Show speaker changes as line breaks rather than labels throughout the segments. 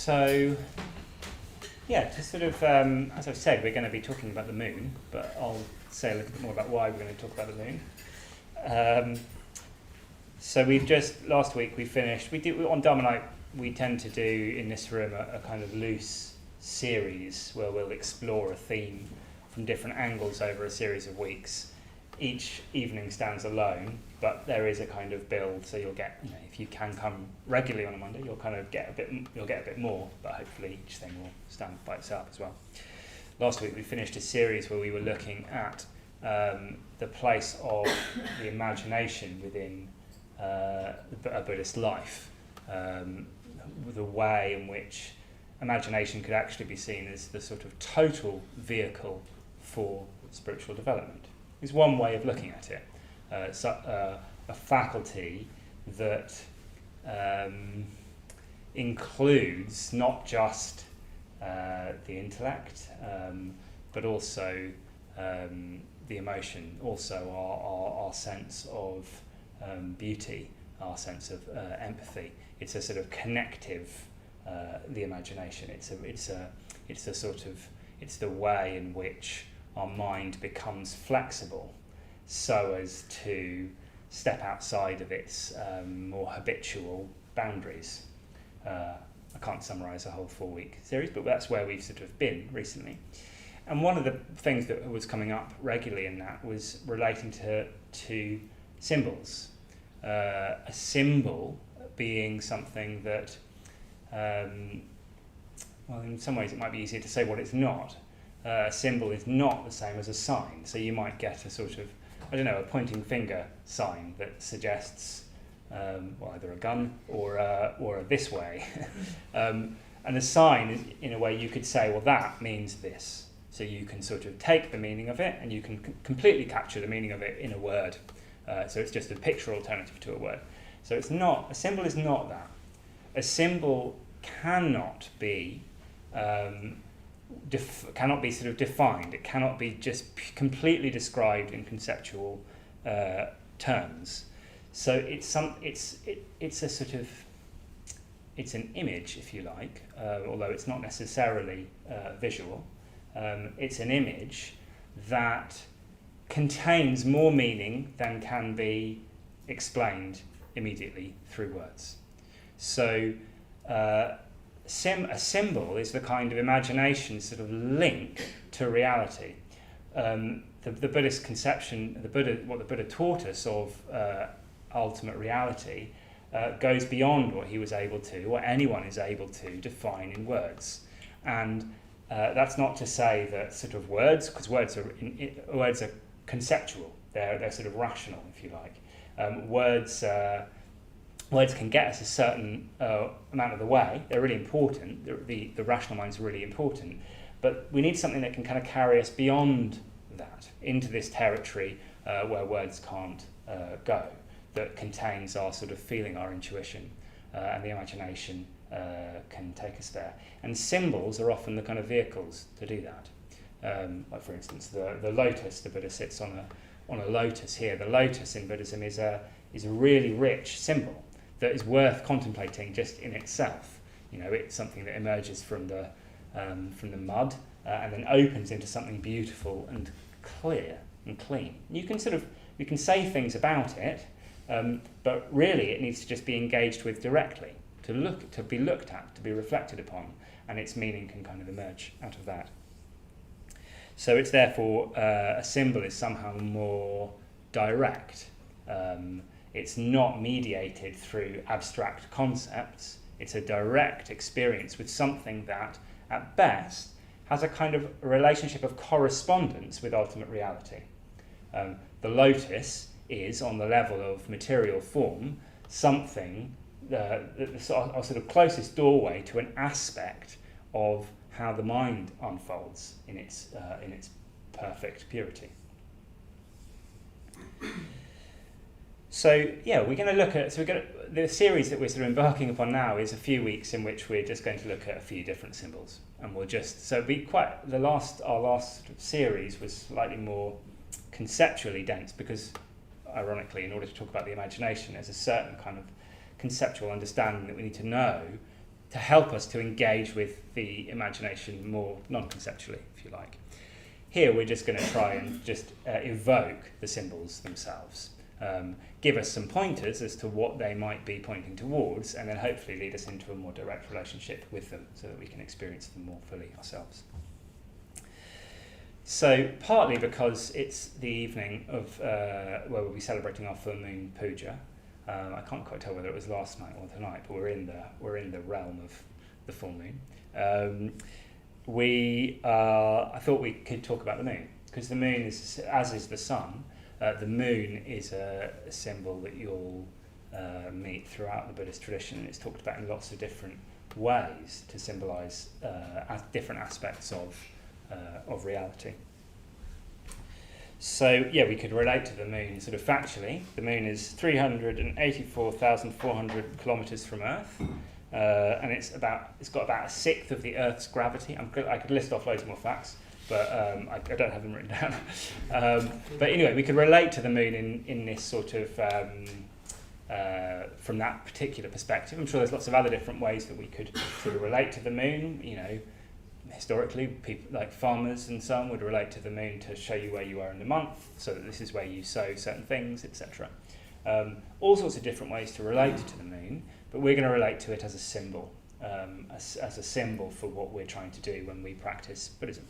So, yeah, to sort of, as I've said, we're going to be talking about the moon, but I'll say a little bit more about why we're going to talk about the moon. So we've just, last week we finished, on Dharma Night, we tend to do in this room a kind of loose series where we'll explore a theme from different angles over a series of weeks. Each evening stands alone, but there is a kind of build, so you'll get, if you can come regularly on a Monday, you'll get a bit more, but hopefully each thing will stand by itself as well. Last week we finished a series where we were looking at the place of the imagination within a Buddhist life, the way in which imagination could actually be seen as the sort of total vehicle for spiritual development. Is one way of looking at it. It's a faculty that includes not just the intellect, but also the emotion, also our sense of beauty, our sense of empathy. It's a sort of connective, the imagination. It's the way in which our mind becomes flexible so as to step outside of its more habitual boundaries. I can't summarise a whole 4-week series, but that's where we've sort of been recently. And one of the things that was coming up regularly in that was relating to symbols. A symbol being something that, well, in some ways it might be easier to say what it's not. A symbol is not the same as a sign. So you might get a sort of, a pointing finger sign that suggests either a gun or a this way. And a sign is, in a way, you could say, well, that means this. So you can sort of take the meaning of it and you can completely capture the meaning of it in a word. So it's just a picture alternative to a word. So a symbol is not that. A symbol cannot be sort of defined. It cannot be just completely described in conceptual terms. So it's an image, if you like, although it's not necessarily visual. It's an image that contains more meaning than can be explained immediately through words. So a symbol is the kind of imagination sort of link to reality. The Buddhist conception, what the Buddha taught us of ultimate reality goes beyond what he was able to, or anyone is able to, define in words. And that's not to say that sort of words, because words are conceptual. They're sort of rational, if you like. Words can get us a certain amount of the way. They're really important. The rational mind's really important. But we need something that can kind of carry us beyond that, into this territory where words can't go, that contains our sort of feeling, our intuition, and the imagination can take us there. And symbols are often the kind of vehicles to do that. Like, for instance, the lotus, the Buddha sits on a lotus here. The lotus in Buddhism is a really rich symbol that is worth contemplating just in itself. It's something that emerges from the mud and then opens into something beautiful and clear and clean. You can say things about it, but really it needs to just be engaged with directly, to be looked at, to be reflected upon, and its meaning can kind of emerge out of that. So it's therefore a symbol is somehow more direct. It's not mediated through abstract concepts. It's a direct experience with something that, at best, has a kind of relationship of correspondence with ultimate reality. The lotus is, on the level of material form, something, our sort of closest doorway to an aspect of how the mind unfolds in its perfect purity. So we're going to look at. So the series that we're sort of embarking upon now is a few weeks in which we're just going to look at a few different symbols, and we'll just our last series was slightly more conceptually dense because, ironically, in order to talk about the imagination, there's a certain kind of conceptual understanding that we need to know to help us to engage with the imagination more non-conceptually, if you like. Here we're just going to try and just evoke the symbols themselves, give us some pointers as to what they might be pointing towards, and then hopefully lead us into a more direct relationship with them so that we can experience them more fully ourselves. So partly because it's the evening of where we'll be celebrating our full moon puja. I can't quite tell whether it was last night or tonight, but we're in the realm of the full moon. I thought we could talk about the moon, because the moon is, as is the sun. The moon is a symbol that you'll meet throughout the Buddhist tradition. It's talked about in lots of different ways to symbolise different aspects of reality. So yeah, we could relate to the moon sort of factually. The moon is 384,400 kilometres from Earth, and it's got about a sixth of the Earth's gravity. I could list off loads more facts, but I don't have them written down. But anyway, we could relate to the moon in this sort of from that particular perspective. I'm sure there's lots of other different ways that we could sort of relate to the moon. You know, historically, people like farmers and so on would relate to the moon to show you where you are in the month, so that this is where you sow certain things, etc. All sorts of different ways to relate to the moon, but we're going to relate to it as a symbol, as a symbol for what we're trying to do when we practice Buddhism.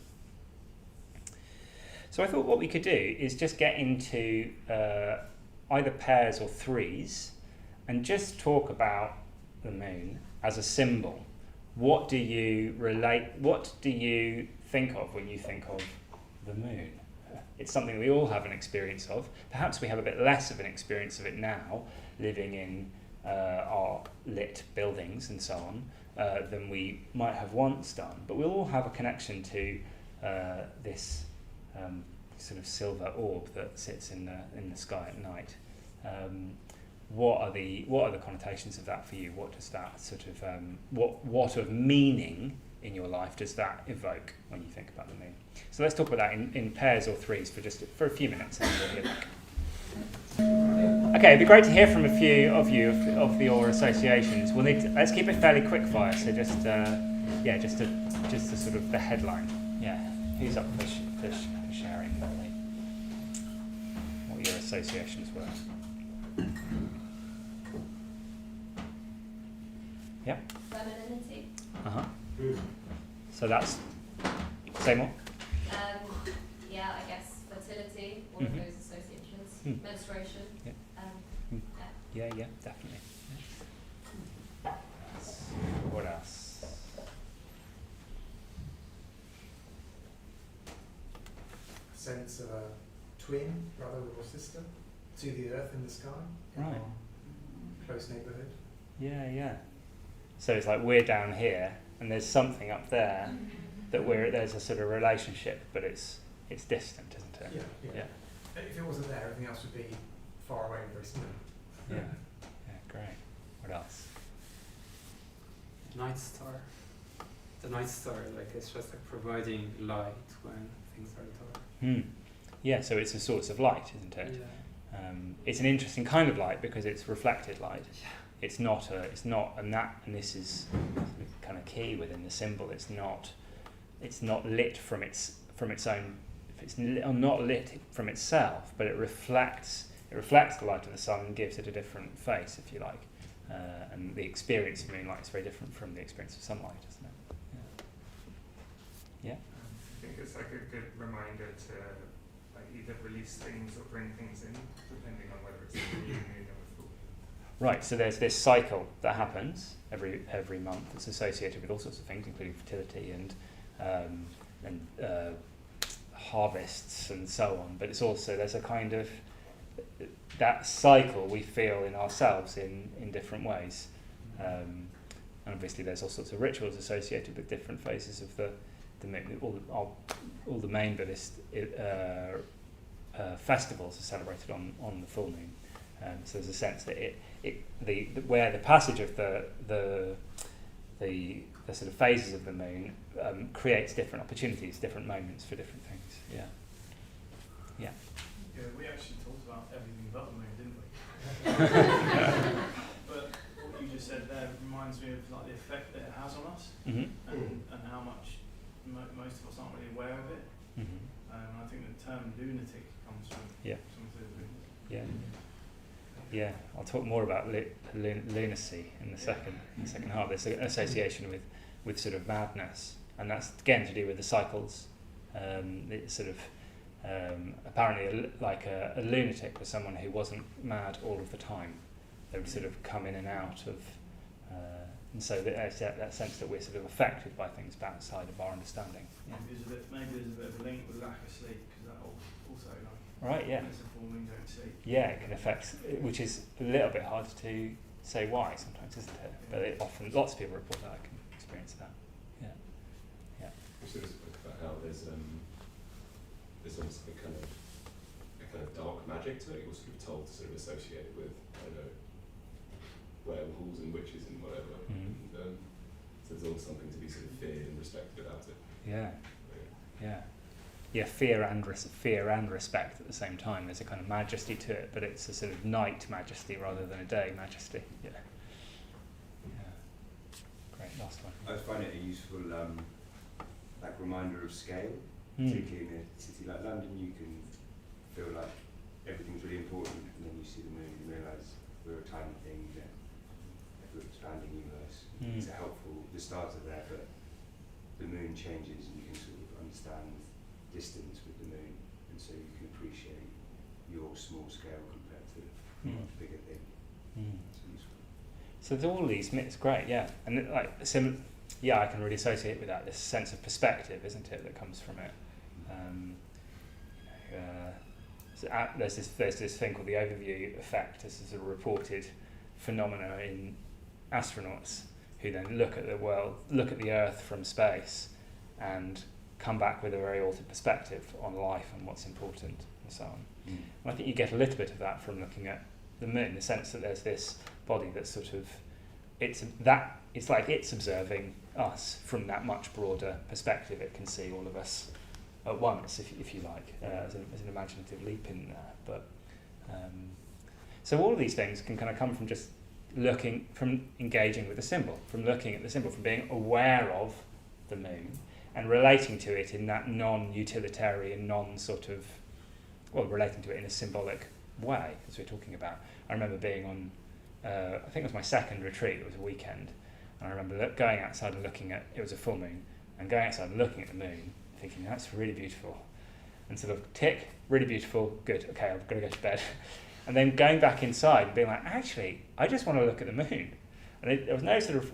So I thought what we could do is just get into either pairs or threes and just talk about the moon as a symbol. What do you think of when you think of the moon? It's something we all have an experience of. Perhaps we have a bit less of an experience of it now, living in our lit buildings and so on, than we might have once done. But we'll all have a connection to this sort of silver orb that sits in the sky at night. What are the connotations of that for you? What does that sort of what of meaning in your life does that evoke when you think about the moon? So let's talk about that in pairs or threes for a few minutes, and then we'll hear back. Okay, it'd be great to hear from a few of you of your associations. Let's keep it fairly quick fire. So just to sort of the headline. Yeah, who's up for sharing what your associations were? Yeah.
Femininity.
So that's say more.
Yeah, I guess fertility, all of those associations. Menstruation.
Yeah. Yeah, definitely. Yeah. What else?
A sense of a twin, brother or sister, to the earth in the sky.
Right.
Close neighbourhood.
Yeah. So it's like we're down here, and there's something up there that there's a sort of relationship, but it's distant, isn't it?
Yeah. If it wasn't there, everything else would be far away and very small.
Yeah, great. What else?
Night star. The night star, it's just like providing light when things are dark.
Yeah, so it's a source of light, isn't it?
Yeah.
It's an interesting kind of light because it's reflected light. Yeah. It's not, and this is kind of key within the symbol. It's not lit from its own. It's not lit from itself, but it reflects the light of the sun and gives it a different face, if you like. And the experience of moonlight is very different from the experience of sunlight, isn't it? Yeah.
I think it's like a good reminder to either release things or bring things in, depending on whether it's a new moon or a full moon.
Right. So there's this cycle that happens every month. It's associated with all sorts of things, including fertility and harvests and so on. But it's also there's a kind of that cycle we feel in ourselves in different ways. And obviously there's all sorts of rituals associated with different phases of the moon. All the main Buddhist festivals are celebrated on the full moon. So there's a sense that where the passage of the sort of phases of the moon creates different opportunities, different moments for different things. Yeah.
Yeah, we actually talked about everything but the moon, didn't we? But what you just said there reminds me of like the effect that it has on us,
Mm-hmm.
and how much most of us aren't really aware of it.
Mm-hmm.
I think the term lunatic comes from
Yeah.
something to do with
Yeah. Yeah, I'll talk more about lunacy in the second half. There's an association with sort of madness, and that's again to do with the cycles. It's sort of apparently like a lunatic was someone who wasn't mad all of the time. They would sort of come in and out of, and so that sense that we're sort of affected by things outside of our understanding. Yeah.
maybe there's a bit of a link with lack of sleep, because that also like
Right. Yeah.
when it's a full moon, don't sleep.
Yeah, it can affect, which is a little bit hard to say why sometimes, isn't it? But it often, lots of people report that I can experience that. Yeah. Yeah.
Also, there's a book about how there's almost like a kind of dark magic to it. You're sort of told to sort of associate it with, I don't know, werewolves and witches and whatever.
Mm.
And, so there's always something to be sort of feared and respected about it.
Yeah. Yeah. Yeah, fear and respect at the same time. There's a kind of majesty to it, but it's a sort of night majesty rather than a day majesty. Yeah. Yeah. Great, last one.
I find it a useful like reminder of scale,
Mm.
particularly in a city like London. You can feel like everything's really important, and then you see the moon and realise we're a tiny thing, we're expanding universe.
Mm.
It's a helpful, the stars are there, but the moon changes and you can sort of understand distance with the moon, and so you can appreciate your small scale compared to a
Mm.
much bigger thing.
Mm.
It's useful.
So there's all these myths, great, yeah, and I can really associate with that. This sense of perspective, isn't it, that comes from it. There's this thing called the overview effect. This is a reported phenomena in astronauts who then look at the world, look at the Earth from space, and come back with a very altered perspective on life and what's important and so on.
Mm.
And I think you get a little bit of that from looking at the moon, the sense that there's this body that's sort of, it's like it's observing us from that much broader perspective. It can see all of us at once, if you like, as an imaginative leap in there. But so all of these things can kind of come from just from engaging with the symbol, from looking at the symbol, from being aware of the moon and relating to it in that non-utilitarian, relating to it in a symbolic way, as we're talking about. I remember being on, I think it was my second retreat, it was a weekend, and I remember going outside and looking at, it was a full moon, and going outside and looking at the moon, thinking, that's really beautiful. And sort of tick, really beautiful, good, okay, I've got to go to bed. And then going back inside and being like, actually, I just want to look at the moon. And there was no sort of,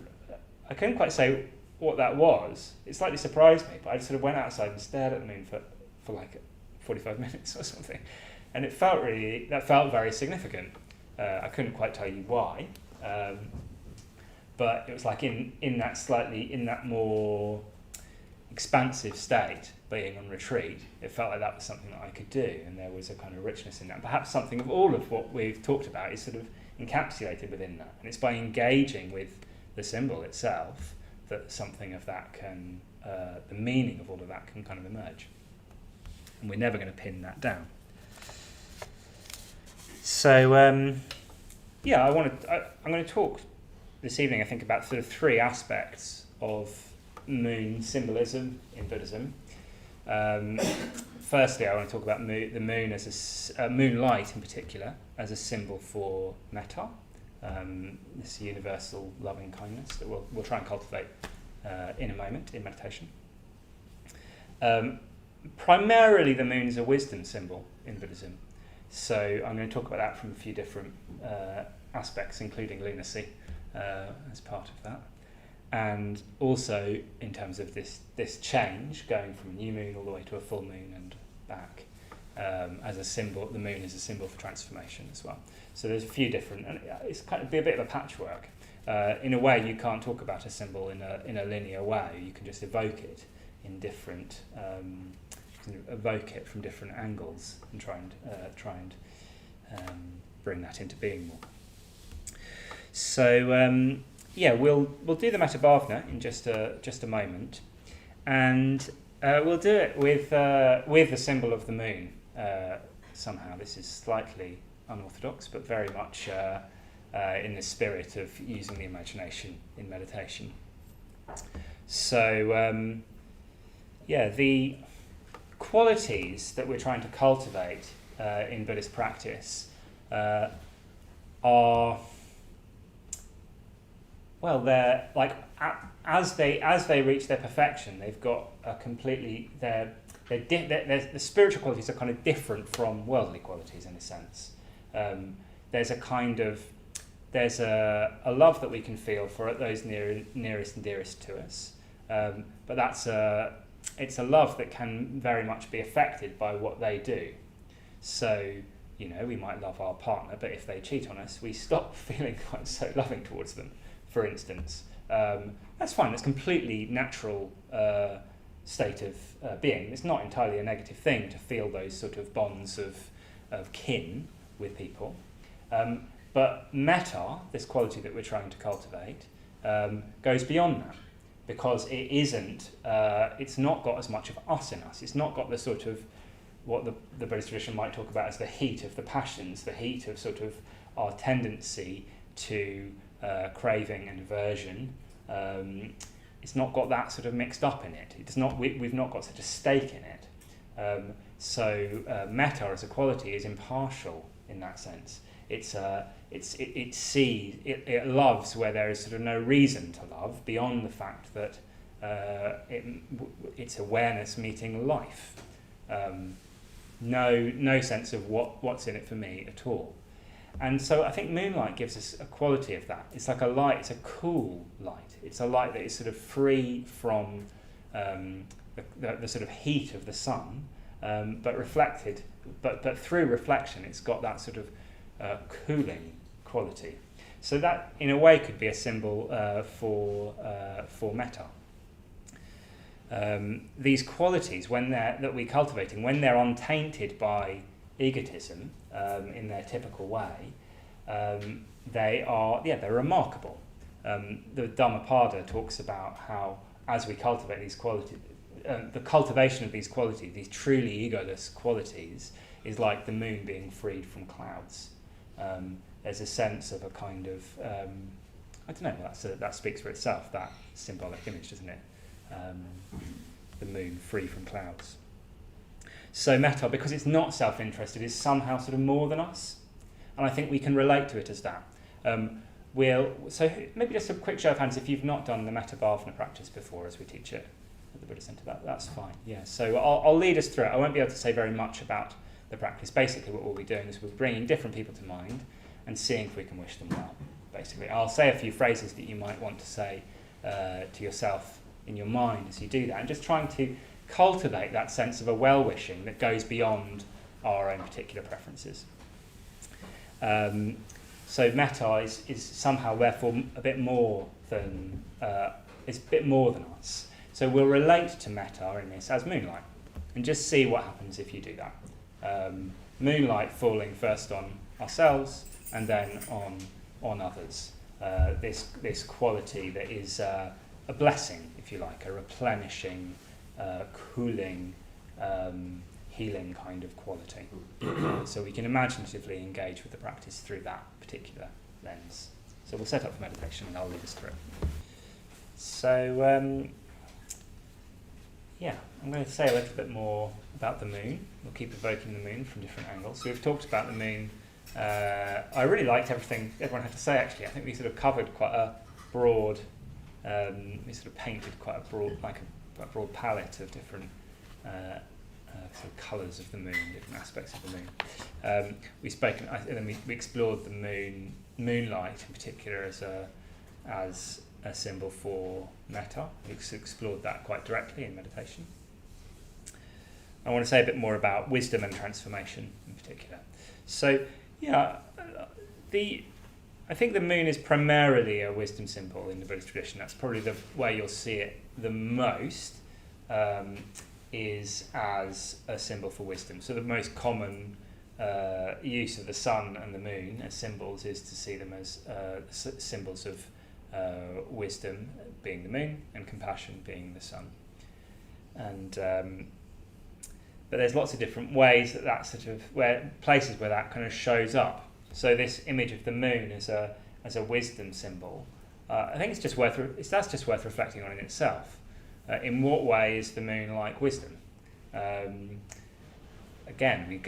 I couldn't quite say what that was. It slightly surprised me, but I just sort of went outside and stared at the moon for like 45 minutes or something. And that felt very significant. I couldn't quite tell you why. But it was like in that more expansive state, being on retreat, it felt like that was something that I could do, and there was a kind of richness in that. Perhaps something of all of what we've talked about is sort of encapsulated within that, and it's by engaging with the symbol itself that something of that can, the meaning of all of that can kind of emerge. And we're never going to pin that down. So, I'm going to talk this evening, I think, about sort of three aspects of moon symbolism in Buddhism. Firstly, I want to talk about the moon as moonlight in particular as a symbol for metta, this universal loving kindness that we'll try and cultivate in a moment in meditation. Primarily, the moon is a wisdom symbol in Buddhism, so I'm going to talk about that from a few different aspects, including lunacy as part of that. And also in terms of this change, going from a new moon all the way to a full moon and back, as a symbol, the moon is a symbol for transformation as well. So there's a few different, and it's kind of be a bit of a patchwork. In a way, you can't talk about a symbol in a linear way. You can just evoke it in different, evoke it from different angles and try and bring that into being more. So. We'll do the Metta Bhavana in just a moment, and we'll do it with the symbol of the moon. Somehow, this is slightly unorthodox, but very much in the spirit of using the imagination in meditation. So, the qualities that we're trying to cultivate in Buddhist practice are, well, they're like as they reach their perfection, they've got a completely the spiritual qualities are kind of different from worldly qualities in a sense. There's a kind of a love that we can feel for those nearest and dearest to us, but it's a love that can very much be affected by what they do. So, we might love our partner, but if they cheat on us, we stop feeling quite so loving towards them, for instance. That's fine. It's a completely natural state of being. It's not entirely a negative thing to feel those sort of bonds of kin with people. But metta, this quality that we're trying to cultivate, goes beyond that, because it isn't. It's not got as much of us in us. It's not got the sort of what the Buddhist tradition might talk about as the heat of the passions, the heat of sort of our tendency to craving and aversion. It's not got that sort of mixed up in it. It does not. We've not got such a stake in it. So metta as a quality is impartial in that sense. It loves where there is sort of no reason to love beyond the fact that it's awareness meeting life. No sense of what's in it for me at all. And so I think moonlight gives us a quality of that. It's like a light, it's a cool light. It's a light that is sort of free from the sort of heat of the sun, but reflected, but through reflection it's got that sort of cooling quality. So that in a way could be a symbol for metta. These qualities, that we're cultivating, when they're untainted by egotism in their typical way, they're remarkable. The Dhammapada talks about how, as we cultivate these qualities, the cultivation of these qualities, these truly egoless qualities, is like the moon being freed from clouds. There's a sense of a kind of, I don't know, that speaks for itself, that symbolic image, doesn't it? The moon free from clouds. So metta, because it's not self-interested, is somehow sort of more than us, and I think we can relate to it as that. So maybe just a quick show of hands if you've not done the metta bhavana practice before as we teach it at the Buddhist Centre. That's fine. Yeah. So I'll lead us through it. I won't be able to say very much about the practice. Basically, what we'll be doing is we're bringing different people to mind and seeing if we can wish them well. Basically, I'll say a few phrases that you might want to say to yourself in your mind as you do that, and just trying to cultivate that sense of a well-wishing that goes beyond our own particular preferences. So metta is somehow, therefore, a bit more than us. So we'll relate to metta in this as moonlight, and just see what happens if you do that. Moonlight falling first on ourselves and then on others. This quality that is a blessing, if you like, a replenishing, cooling, healing kind of quality. So we can imaginatively engage with the practice through that particular lens. So we'll set up for meditation and I'll lead us through it. So, I'm going to say a little bit more about the moon. We'll keep evoking the moon from different angles. So we've talked about the moon. I really liked everything everyone had to say, actually. I think we sort of covered quite a broad, we sort of painted quite a broad palette of different sort of colours of the moon, different aspects of the moon. We explored the moonlight in particular as a symbol for metta. We explored that quite directly in meditation. I want to say a bit more about wisdom and transformation in particular. So, I think the moon is primarily a wisdom symbol in the Buddhist tradition. That's probably the way you'll see it the most, is as a symbol for wisdom. So the most common use of the sun and the moon as symbols is to see them as symbols of wisdom being the moon and compassion being the sun. And but there's lots of different ways that sort of places where that kind of shows up. So this image of the moon as a wisdom symbol, I think that's just worth reflecting on in itself. In what way is the moon like wisdom? Again, we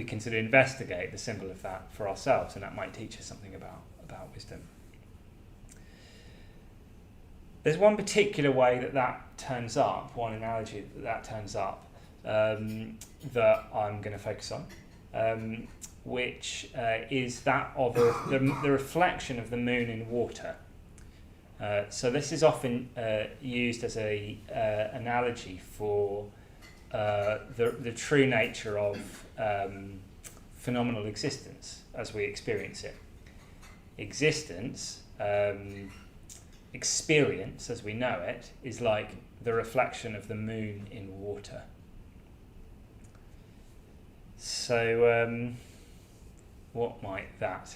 can sort of investigate the symbol of that for ourselves, and that might teach us something about wisdom. There's one particular way that turns up, one analogy that turns up, that I'm going to focus on, which is that of the reflection of the moon in water. So this is often used as a analogy for the true nature of phenomenal existence as we experience it. Existence, experience as we know it, is like the reflection of the moon in water. So what might that?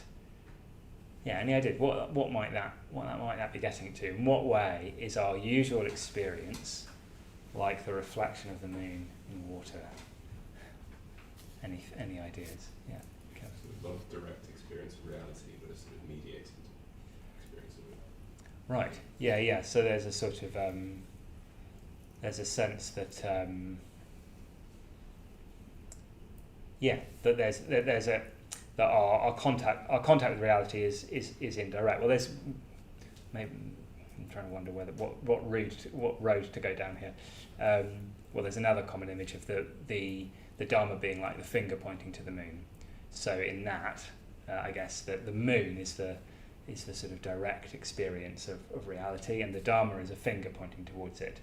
Yeah, any idea? What might that be getting to? In what way is our usual experience like the reflection of the moon in water? Any ideas? Yeah. Okay.
So not a direct experience of reality, but a sort of mediated experience of it.
Right. Yeah. So there's a sort of there's a sense that that our contact with reality is indirect. Well, there's maybe I'm trying to wonder what road to go down here. Well, there's another common image of the Dharma being like the finger pointing to the moon. So in that, I guess that the moon is the sort of direct experience of reality, and the Dharma is a finger pointing towards it.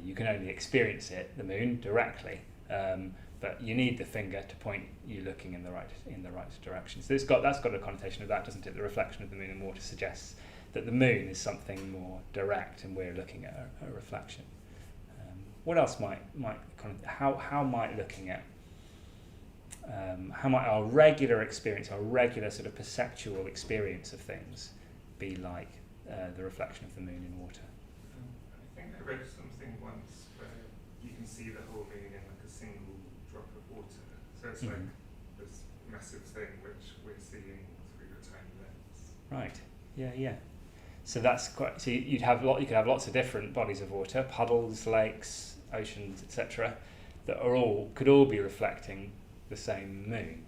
You can only experience it, the moon, directly. But you need the finger to point you looking in the right direction. So that's got a connotation of that, doesn't it? The reflection of the moon in water suggests that the moon is something more direct, and we're looking at a reflection. What else might how might looking at how might our regular experience, our regular sort of perceptual experience of things, be like the reflection of the moon in water?
I think I read something once where you can see the whole moon in like a single drop of water. So it's like this massive thing which we're seeing through a tiny lens.
Right. Yeah. So that's quite. So you could have lots of different bodies of water, puddles, lakes, oceans, etc., that could all be reflecting the same moon.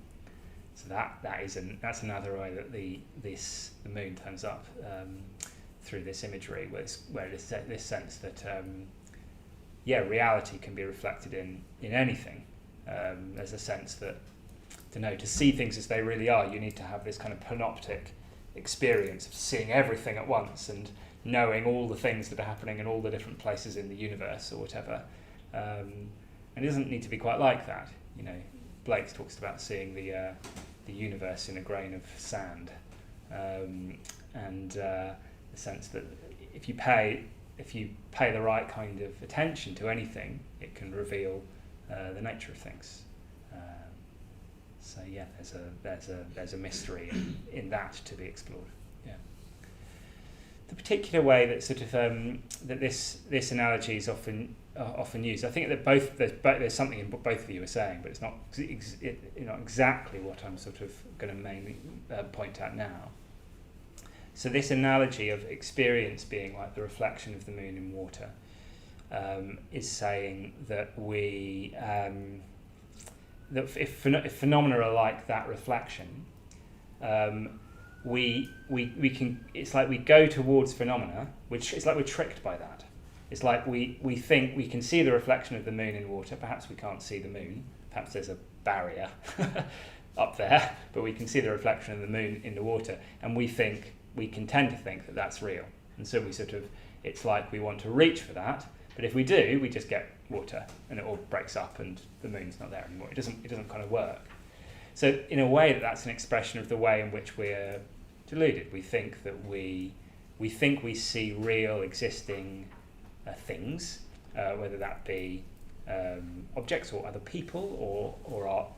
So that's another way that the moon turns up through this imagery, where it is this sense that reality can be reflected in anything. There's a sense that to see things as they really are, you need to have this kind of panoptic experience of seeing everything at once and knowing all the things that are happening in all the different places in the universe or whatever. And it doesn't need to be quite like that. Blake talks about seeing the universe in a grain of sand, and the sense that if you pay the right kind of attention to anything, it can reveal the nature of things. So yeah, there's a mystery in that to be explored. Yeah. The particular way that sort of that this analogy is often used, I think that there's something in both of you are saying, but it's not exactly what I'm sort of going to mainly point out now. So this analogy of experience being like the reflection of the moon in water is saying that that if phenomena are like that reflection, we can. It's like we go towards phenomena, which it's like we're tricked by that. It's like we think we can see the reflection of the moon in water. Perhaps we can't see the moon. Perhaps there's a barrier up there, but we can see the reflection of the moon in the water, and we can tend to think that that's real. And so it's like we want to reach for that, but if we do, we just get water, and it all breaks up, and the moon's not there anymore. It doesn't kind of work. So in a way, that's an expression of the way in which we're deluded. We think that we see real existing things, whether that be objects or other people,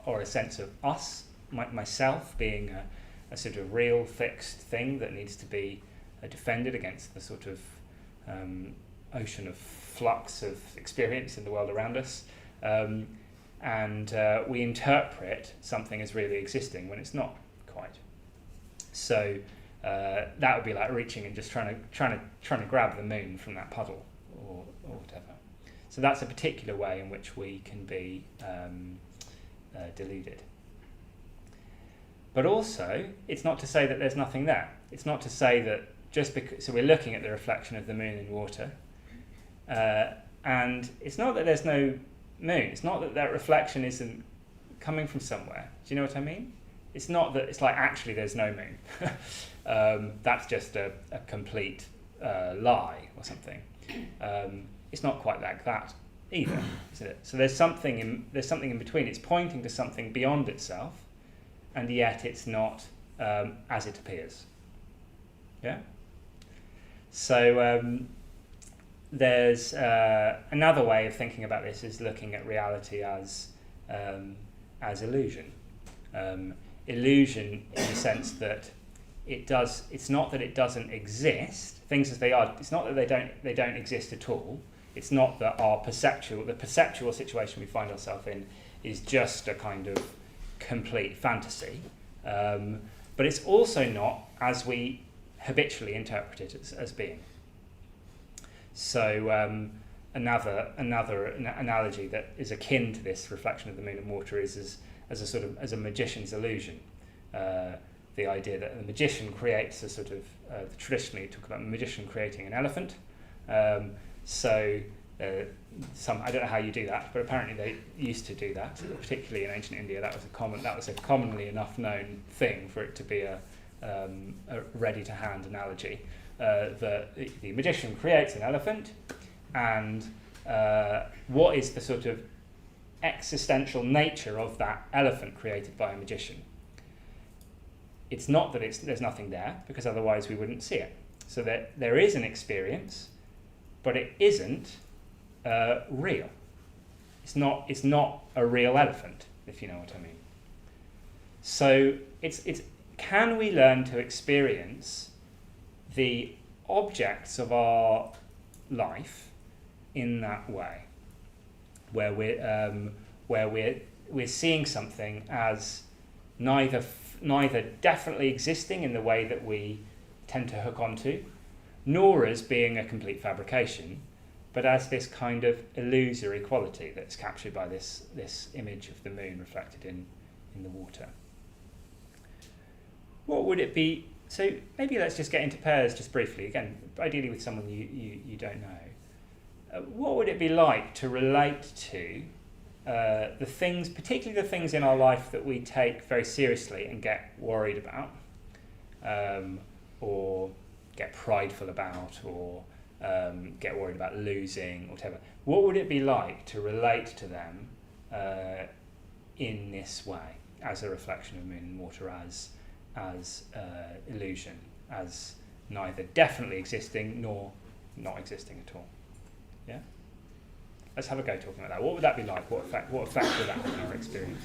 or a sense of us, myself being a sort of real fixed thing that needs to be defended against the sort of ocean of flux of experience in the world around us, and we interpret something as really existing when it's not quite So that would be like reaching and just trying to grab the moon from that puddle or whatever. So that's a particular way in which we can be deluded. But also, it's not to say that there's nothing there. It's not to say that just because... So we're looking at the reflection of the moon in water, and it's not that there's no moon. It's not that that reflection isn't coming from somewhere. Do you know what I mean? It's not that it's like actually there's no moon. That's just a complete lie or something. It's not quite like that either, is it? So there's something in between. It's pointing to something beyond itself, and yet it's not as it appears. Yeah. So there's another way of thinking about this is looking at reality as illusion. Illusion in the sense that it's not that it doesn't exist. Things as they are. It's not that they don't exist at all. It's not that the perceptual situation we find ourselves in is just a kind of complete fantasy. But it's also not as we habitually interpret it as being. So another analogy that is akin to this reflection of the moon and water is as a magician's illusion. The idea that the magician creates a sort of traditionally talk about a magician creating an elephant. I don't know how you do that, but apparently they used to do that, particularly in ancient India. That was a commonly enough known thing for it to be a ready-to-hand analogy. The magician creates an elephant, and what is the sort of existential nature of that elephant created by a magician? It's not that there's nothing there, because otherwise we wouldn't see it. So there is an experience, but it isn't real. It's not a real elephant, if you know what I mean. So it's can we learn to experience the objects of our life in that way, where we're seeing something as neither definitely existing in the way that we tend to hook onto, nor as being a complete fabrication, but as this kind of illusory quality that's captured by this image of the moon reflected in the water. What would it be? So maybe let's just get into pairs just briefly, again, ideally with someone you don't know. What would it be like to relate to the things, particularly the things in our life that we take very seriously and get worried about, or get prideful about, or get worried about losing, or whatever? What would it be like to relate to them in this way, as a reflection of moon and water, as illusion, as neither definitely existing nor not existing at all? Yeah? Let's have a go talking about that. What would that be like? What effect would that have on our experience?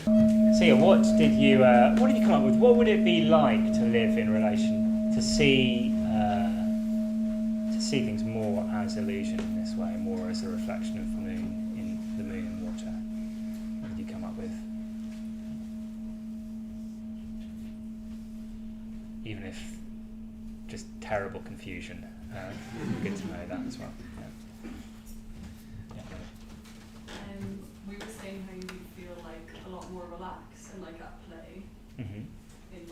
So yeah, what did you come up with? What would it be like to live in relation, to see things more as illusion in this way, more as a reflection of the moon and water? What did you come up with? Even if just terrible confusion, good to know that as well.
We were saying how you feel like a lot more relaxed and like at play in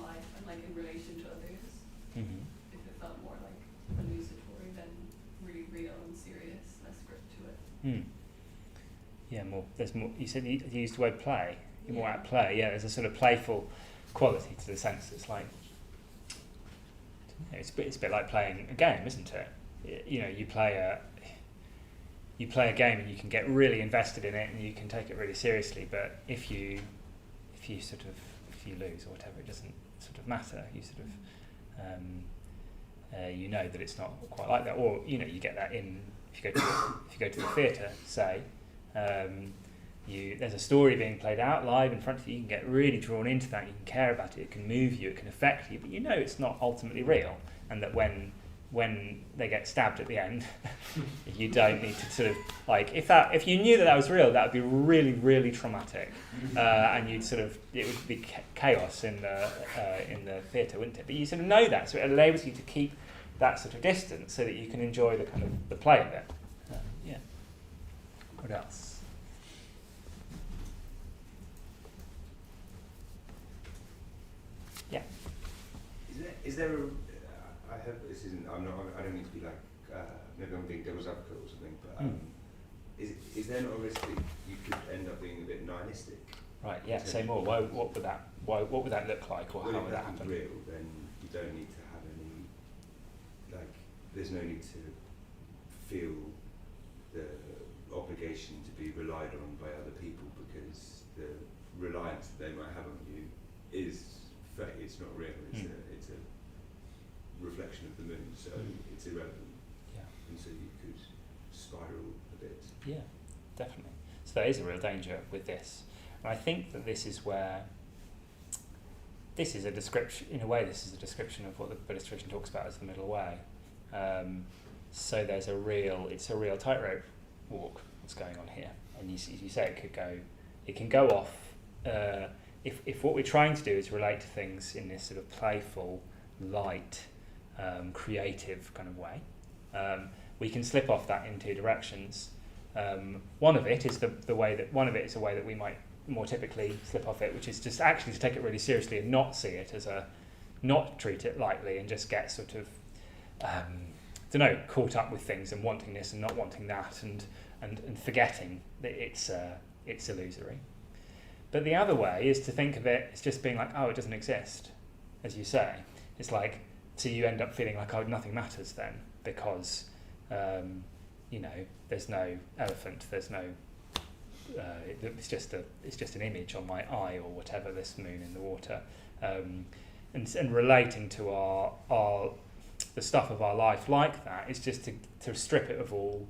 life and like in relation to others. If it felt more like hallucinatory than really real and serious, less grip to it.
Yeah, more. There's more. You said you used the word play. You're more at play. Yeah, there's a sort of playful quality to the sense. It's like it's a bit like playing a game, isn't it? You know, you play a game and you can get really invested in it and you can take it really seriously, but if you lose or whatever, it doesn't sort of matter. You sort of you know that it's not quite like that, or you know, you get that in if you go to the theatre, say, there's a story being played out live in front of you. You can get really drawn into that. You can care about it. It can move you. It can affect you. But you know it's not ultimately real, and that when when they get stabbed at the end, you don't need to sort of like if you knew that was real, that would be really, really traumatic, and you'd sort of it would be chaos in the theatre, wouldn't it? But you sort of know that, so it enables you to keep that sort of distance so that you can enjoy the kind of the play of it. Yeah. What else? Yeah.
Is there a I hope this isn't. I don't mean to be like. Maybe I'm being devil's advocate or something. But is there not a risk that you could end up being a bit nihilistic?
Right. Yeah. Say more. What would that? What would that look like, or how would that happen?
If real, then you don't need to have any. Like, there's no need to feel the obligation to be relied on by other people, because the reliance that they might have on you is fake. It's not real. It's a reflection of the moon, so it's irrelevant.
Yeah.
And so you could spiral a bit.
Yeah, definitely. So there is a real danger with this. And I think that this is where this is a description, in a way, this is a description of what the Buddhist tradition talks about as the middle way. So there's it's a real tightrope walk that's going on here. And you say it can go off, if what we're trying to do is relate to things in this sort of playful, light, creative kind of way, we can slip off that in two directions. One of it is a way that we might more typically slip off it, which is just actually to take it really seriously and not see it as not treat it lightly, and just get sort of caught up with things and wanting this and not wanting that, and forgetting that it's illusory. But the other way is to think of it as just being like, oh, it doesn't exist, as you say. It's like, so you end up feeling like, oh, nothing matters then, because there's no elephant, there's no it's just an image on my eye or whatever, this moon in the water, and relating to our the stuff of our life like that is just to strip it of all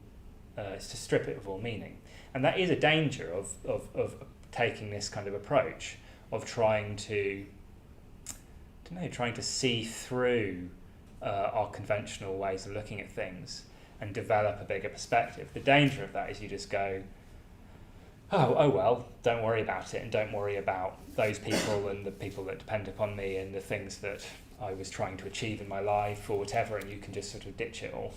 meaning. And that is a danger of taking this kind of approach of trying to see through our conventional ways of looking at things and develop a bigger perspective. The danger of that is you just go, oh well, don't worry about it, and don't worry about those people and the people that depend upon me and the things that I was trying to achieve in my life or whatever, and you can just sort of ditch it all.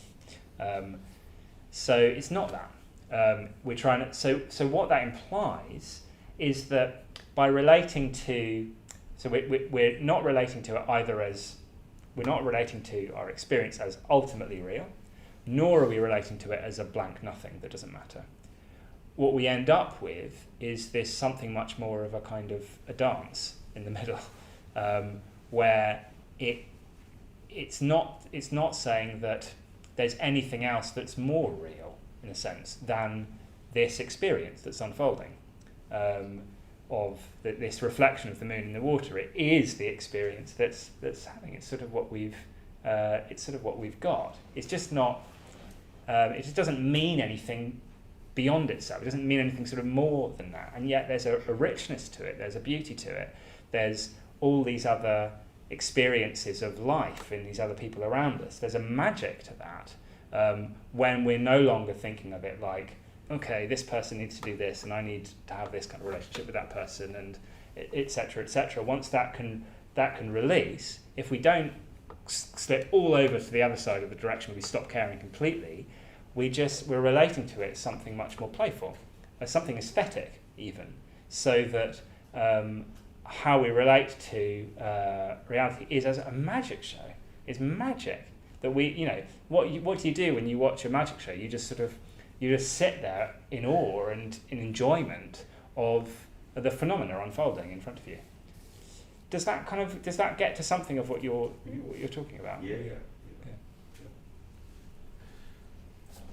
So it's not that. We're trying to. So what that implies is that by relating to, so we're not relating to it either as, we're not relating to our experience as ultimately real, nor are we relating to it as a blank nothing that doesn't matter. What we end up with is this something much more of a kind of a dance in the middle, where it's not saying that there's anything else that's more real, in a sense, than this experience that's unfolding, of this reflection of the moon in the water. It is the experience that's happening. It's sort of what we've got. It's just not. It just doesn't mean anything beyond itself. It doesn't mean anything sort of more than that. And yet there's a richness to it. There's a beauty to it. There's all these other experiences of life in these other people around us. There's a magic to that, when we're no longer thinking of it like, okay, this person needs to do this, and I need to have this kind of relationship with that person, and etc., etc. Once that can release, if we don't slip all over to the other side of the direction where we stop caring completely, we're relating to it as something much more playful, as something aesthetic even, so that how we relate to reality is as a magic show. It's magic that what do you do when you watch a magic show? You just sit there in awe and in enjoyment of the phenomena unfolding in front of you. Does that get to something of what you're talking about?
Yeah.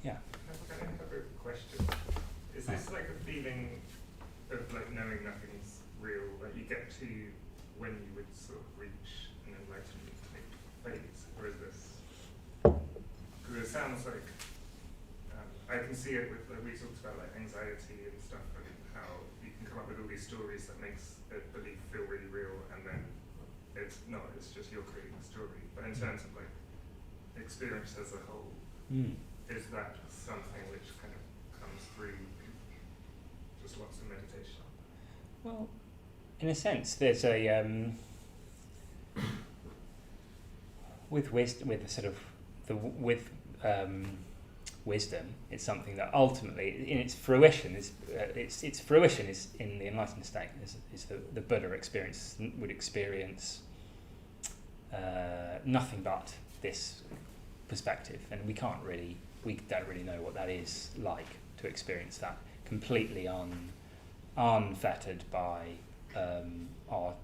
I have a question. Is this like a feeling of like knowing nothing's real that you get to when you would sort of reach an enlightenment phase, or is this? Because it sounds like I can see it with, like, we talked about like anxiety and stuff, and how you can come up with all these stories that makes a belief feel really real, and then it's not. It's just you're creating a story. But in terms of like experience as a whole, is that something which kind of comes through just lots of meditation?
Well, in a sense, there's a with wisdom, wisdom, it's something that ultimately, in its fruition, its fruition is in the enlightened state. Is the Buddha would experience nothing but this perspective, and we don't really know what that is like to experience that completely unfettered by our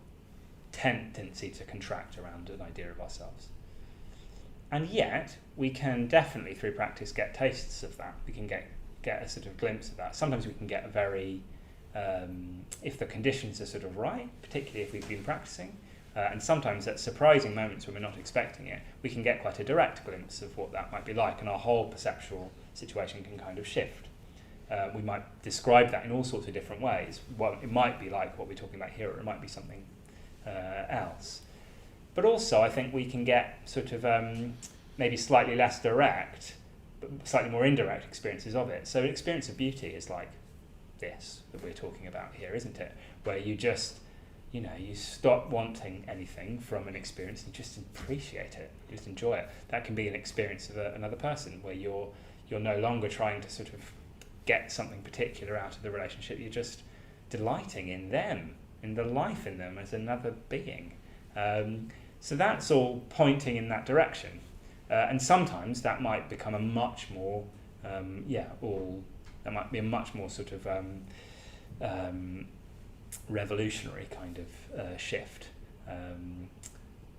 tendency to contract around an idea of ourselves. And yet, we can definitely, through practice, get tastes of that. We can get a sort of glimpse of that. Sometimes we can get a very, if the conditions are sort of right, particularly if we've been practicing, and sometimes at surprising moments when we're not expecting it, we can get quite a direct glimpse of what that might be like, and our whole perceptual situation can kind of shift. We might describe that in all sorts of different ways. Well, it might be like what we're talking about here, or it might be something else. But also, I think we can get sort of maybe slightly less direct, but slightly more indirect experiences of it. So an experience of beauty is like this that we're talking about here, isn't it? Where you just, you stop wanting anything from an experience and just appreciate it, just enjoy it. That can be an experience of another person, where you're no longer trying to sort of get something particular out of the relationship. You're just delighting in them, in the life in them as another being. So that's all pointing in that direction. And sometimes that might become a much more, that might be a much more sort of revolutionary kind of shift.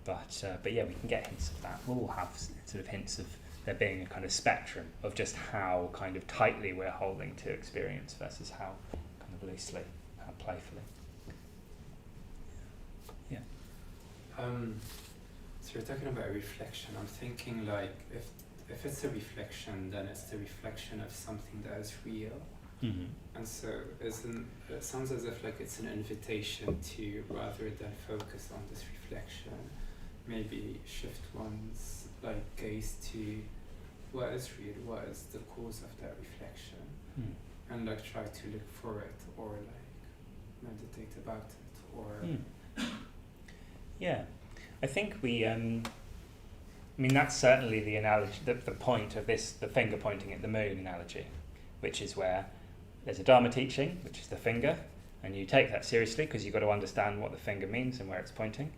But yeah, we can get hints of that. We'll all have sort of hints of there being a kind of spectrum of just how kind of tightly we're holding to experience versus how kind of loosely, how playfully. Yeah.
So you're talking about reflection. I'm thinking like if it's a reflection, then it's the reflection of something that is real.
Mm-hmm.
And so it sounds as if like it's an invitation to, rather than focus on this reflection, maybe shift one's like gaze to what is real, what is the cause of that reflection, and like try to look for it, or like meditate about it, or
Yeah, I think that's certainly the analogy, the point of this, the finger pointing at the moon analogy, which is where there's a Dharma teaching, which is the finger, and you take that seriously because you've got to understand what the finger means and where it's pointing.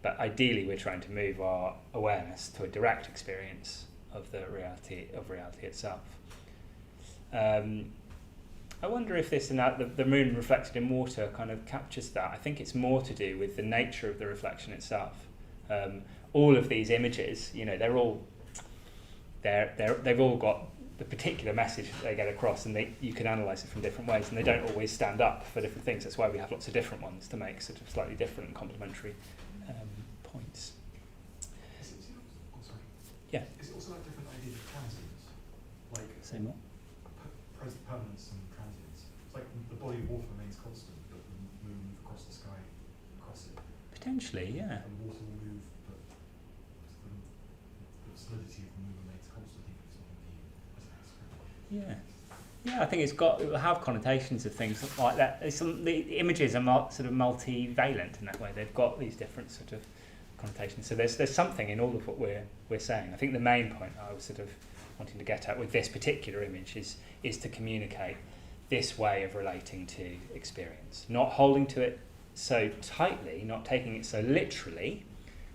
But ideally, we're trying to move our awareness to a direct experience of the reality itself. I wonder if the moon reflected in water kind of captures that. I think it's more to do with the nature of the reflection itself. All of these images, they've all got the particular message that they get across, and you can analyse it from different ways, and they don't always stand up for different things. That's why we have lots of different ones to make sort of slightly different and complementary points. Yeah.
Is it also like different ideas of transience? Like
Say more.
Permanence and transience. It's like the body of water remains constant, but the moon will move across the sky, across it.
Potentially, yeah.
And water will move, but the solidity of the moon remains constant, even if it's not in view.
Yeah, I think it'll have connotations of things like that. The images are sort of multivalent in that way. They've got these different sort of connotations. So there's something in all of what we're saying. I think the main point I was sort of wanting to get at with this particular image is to communicate this way of relating to experience, not holding to it so tightly, not taking it so literally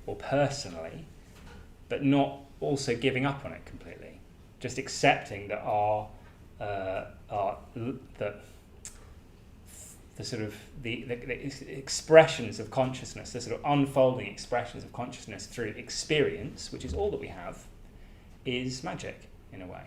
or personally, but not also giving up on it completely. Just accepting that the expressions of consciousness, the sort of unfolding expressions of consciousness through experience, which is all that we have, is magic in a way,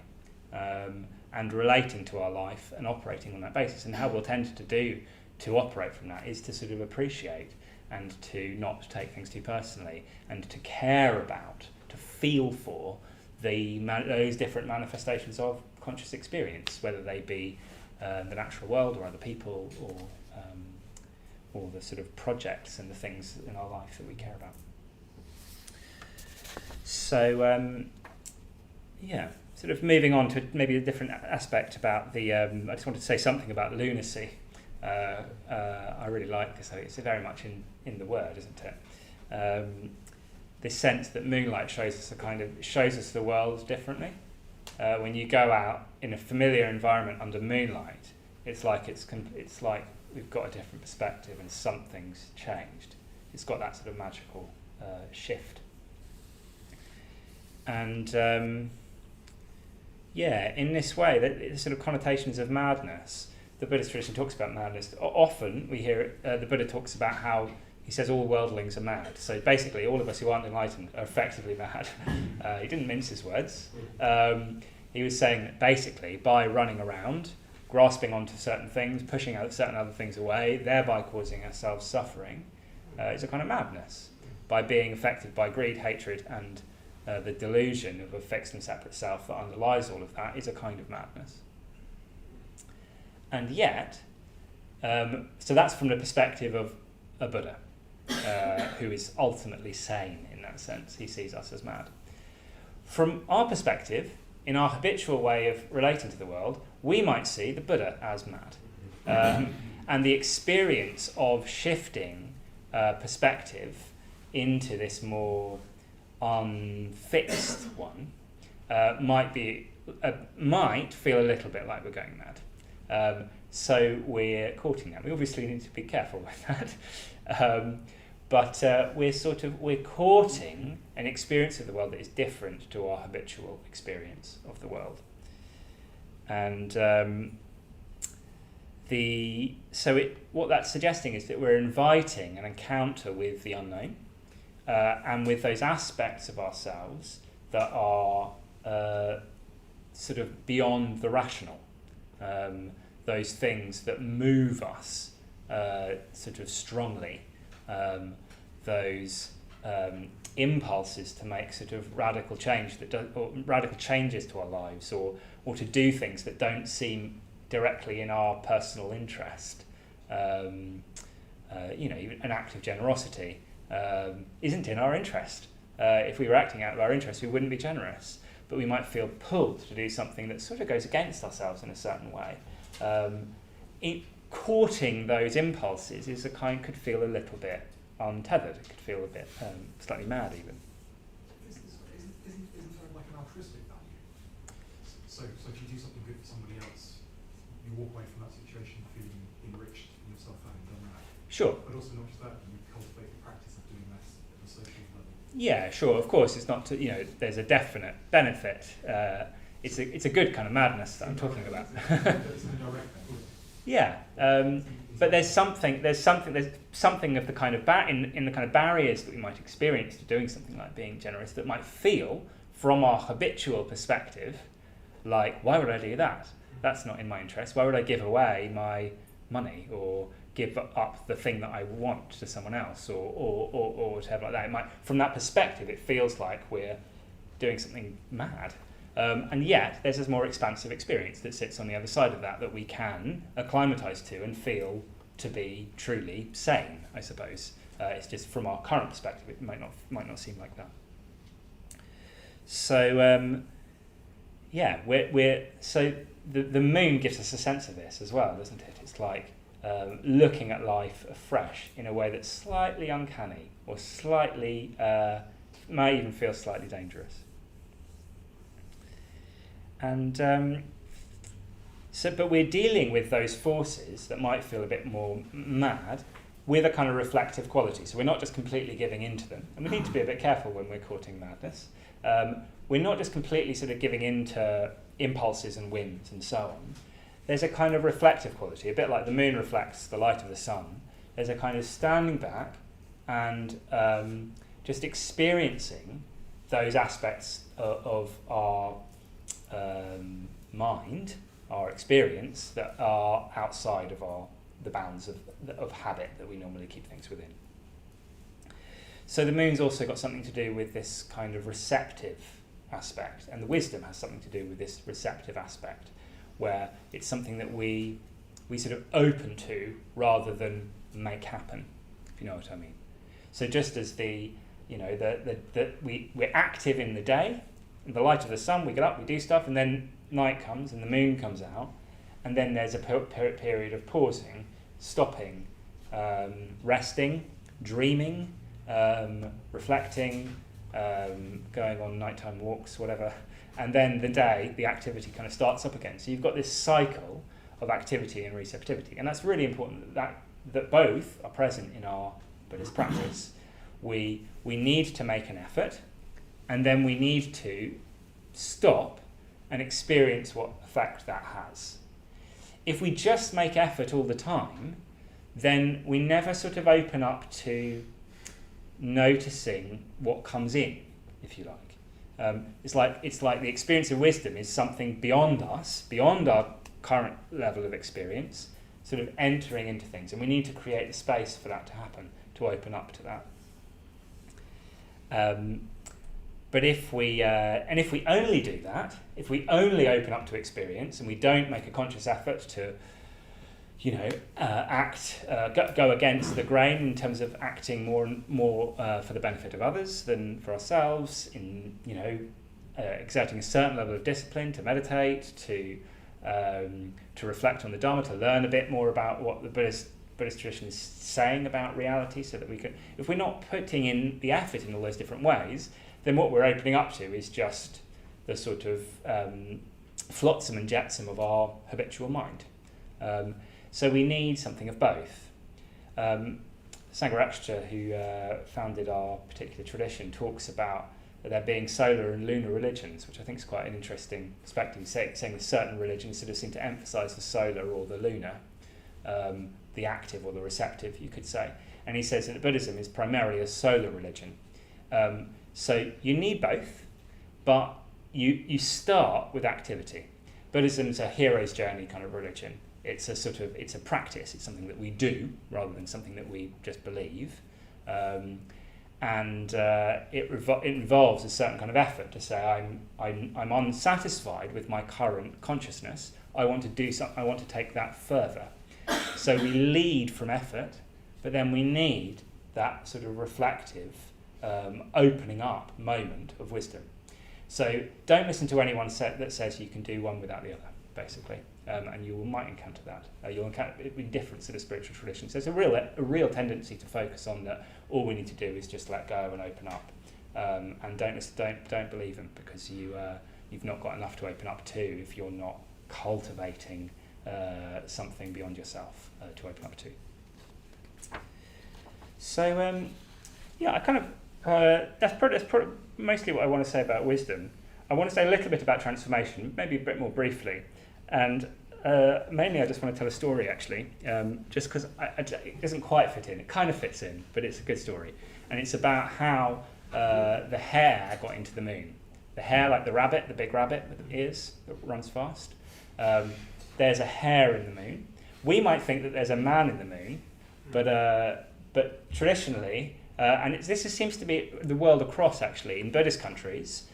and relating to our life and operating on that basis. And how we'll tend to operate from that is to sort of appreciate and to not take things too personally, and to care about, to feel for those different manifestations of conscious experience, whether they be the natural world or other people, or the sort of projects and the things in our life that we care about. So Yeah, sort of moving on to maybe a different aspect about the. I just wanted to say something about lunacy. I really like this. It's very much in the word, isn't it? This sense that moonlight shows us the world differently. When you go out in a familiar environment under moonlight, it's like we've got a different perspective and something's changed. It's got that sort of magical shift. And in this way, the sort of connotations of madness, the Buddhist tradition talks about madness. Often we hear the Buddha talks about how he says all worldlings are mad. So basically, all of us who aren't enlightened are effectively mad. He didn't mince his words. He was saying that basically, by running around, grasping onto certain things, pushing out certain other things away, thereby causing ourselves suffering, is a kind of madness. By being affected by greed, hatred, and the delusion of a fixed and separate self that underlies all of that is a kind of madness. And yet, so that's from the perspective of a Buddha, who is ultimately sane in that sense. He sees us as mad. From our perspective, in our habitual way of relating to the world, we might see the Buddha as mad. And the experience of shifting perspective into this more unfixed one might feel a little bit like we're going mad. So we're courting that. We obviously need to be careful with that. But we're courting an experience of the world that is different to our habitual experience of the world. And what that's suggesting is that we're inviting an encounter with the unknown, and with those aspects of ourselves that are sort of beyond the rational, those things that move us sort of strongly, those impulses to make sort of radical changes to our lives, or to do things that don't seem directly in our personal interest. Even an act of generosity isn't in our interest. If we were acting out of our interest, we wouldn't be generous, but we might feel pulled to do something that sort of goes against ourselves in a certain way. Courting those impulses could feel a little bit untethered. It could feel a bit slightly mad even.
Isn't there like an altruistic value? So if you do something good for somebody else, you walk away from that situation feeling enriched in yourself having done that.
Sure.
But also not just that, you cultivate the practice of doing that at a social level.
Yeah, sure. Of course, it's not. There's a definite benefit. It's a good kind of madness that I'm talking about.
It's indirect then.
Yeah, but there's something of the kind of in the kind of barriers that we might experience to doing something like being generous that might feel, from our habitual perspective, like, why would I do that? That's not in my interest. Why would I give away my money or give up the thing that I want to someone else or whatever like that? It might, from that perspective, it feels like we're doing something mad. And yet, there's this more expansive experience that sits on the other side of that we can acclimatise to and feel to be truly sane, I suppose. It's just from our current perspective, it might not seem like that. So, the moon gives us a sense of this as well, doesn't it? It's like looking at life afresh in a way that's slightly uncanny or slightly, might even feel slightly dangerous. And but we're dealing with those forces that might feel a bit more mad with a kind of reflective quality. So we're not just completely giving in to them. And we need to be a bit careful when we're courting madness. We're not just completely sort of giving in to impulses and whims and so on. There's a kind of reflective quality, a bit like the moon reflects the light of the sun. There's a kind of standing back and just experiencing those aspects of our mind, our experience, that are outside of the bounds of habit that we normally keep things within. So the moon's also got something to do with this kind of receptive aspect, and the wisdom has something to do with this receptive aspect, where it's something that we sort of open to rather than make happen, if you know what I mean. So just as we're active in the day, in the light of the sun, we get up, we do stuff, and then night comes and the moon comes out, and then there's a period of pausing, stopping, resting, dreaming, reflecting, going on nighttime walks, whatever, and then the activity kind of starts up again. So you've got this cycle of activity and receptivity, and that's really important that both are present in our Buddhist practice. We need to make an effort, and then we need to stop and experience what effect that has. If we just make effort all the time, then we never sort of open up to noticing what comes in, if you like. It's like the experience of wisdom is something beyond us, beyond our current level of experience, sort of entering into things, and we need to create the space for that to happen, to open up to that. But if we only do that, if we only open up to experience and we don't make a conscious effort to, go against the grain in terms of acting more for the benefit of others than for ourselves, in exerting a certain level of discipline to meditate, to reflect on the Dharma, to learn a bit more about what the Buddhist tradition is saying about reality, so that we can, if we're not putting in the effort in all those different ways, then what we're opening up to is just the sort of flotsam and jetsam of our habitual mind. So we need something of both. Sangharakshita, who founded our particular tradition, talks about there being solar and lunar religions, which I think is quite an interesting perspective, saying that certain religions sort of seem to emphasise the solar or the lunar, the active or the receptive, you could say. And he says that Buddhism is primarily a solar religion. So you need both, but you start with activity. Buddhism's a hero's journey kind of religion. It's a practice. It's something that we do rather than something that we just believe. And it involves a certain kind of effort to say I'm unsatisfied with my current consciousness. I want to do something. I want to take that further. So we lead from effort, but then we need that sort of reflective, opening up moment of wisdom. So don't listen to anyone that says you can do one without the other, basically, and you might encounter that. You'll encounter it in different sort of spiritual traditions. There's a real tendency to focus on that. All we need to do is just let go and open up, and don't believe them, because you've not got enough to open up to if you're not cultivating something beyond yourself to open up to. So I kind of that's mostly what I want to say about wisdom. I want to say a little bit about transformation, maybe a bit more briefly, and mainly I just want to tell a story, actually, just because it doesn't quite fit in. It kind of fits in, but it's a good story, and it's about how the hare got into the moon. The hare, like the rabbit, the big rabbit with ears that runs fast. There's a hare in the moon. We might think that there's a man in the moon, but traditionally, and this seems to be the world across, actually, in Buddhist countries,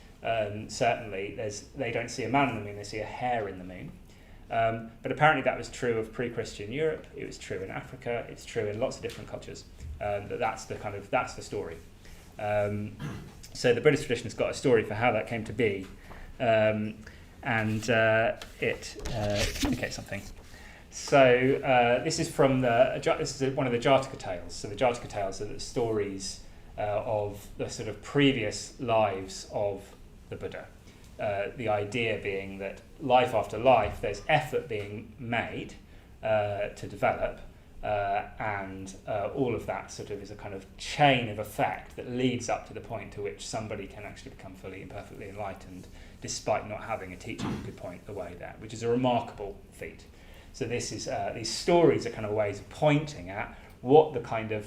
certainly they don't see a man in the moon, they see a hare in the moon. But apparently that was true of pre-Christian Europe, it was true in Africa, it's true in lots of different cultures. That's the story. So the Buddhist tradition has got a story for how that came to be, and it communicates something. So this is from this is one of the Jataka tales. So the Jataka tales are the stories of the sort of previous lives of the Buddha. The idea being that life after life, there's effort being made to develop, and all of that sort of is a kind of chain of effect that leads up to the point to which somebody can actually become fully and perfectly enlightened, despite not having a teacher who could point the way there, which is a remarkable feat. So this is these stories are kind of ways of pointing at what the kind of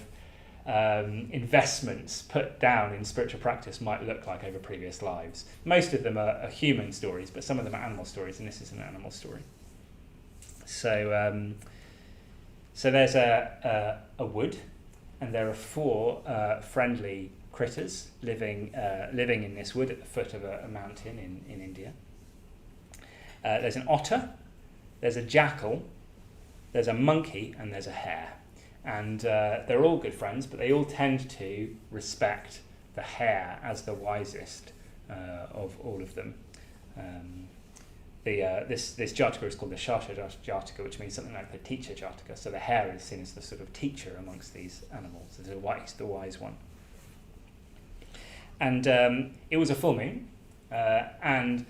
investments put down in spiritual practice might look like over previous lives. Most of them are human stories, but some of them are animal stories, and this is an animal story. So so there's a wood, and there are 4 friendly critters living in this wood at the foot of a mountain in India. There's an otter, there's a jackal, there's a monkey, and there's a hare. And they're all good friends, but they all tend to respect the hare as the wisest of all of them. This Jataka is called the Shasha Jataka, which means something like the teacher Jataka. So the hare is seen as the sort of teacher amongst these animals. It's the wise one. And it was a full moon, and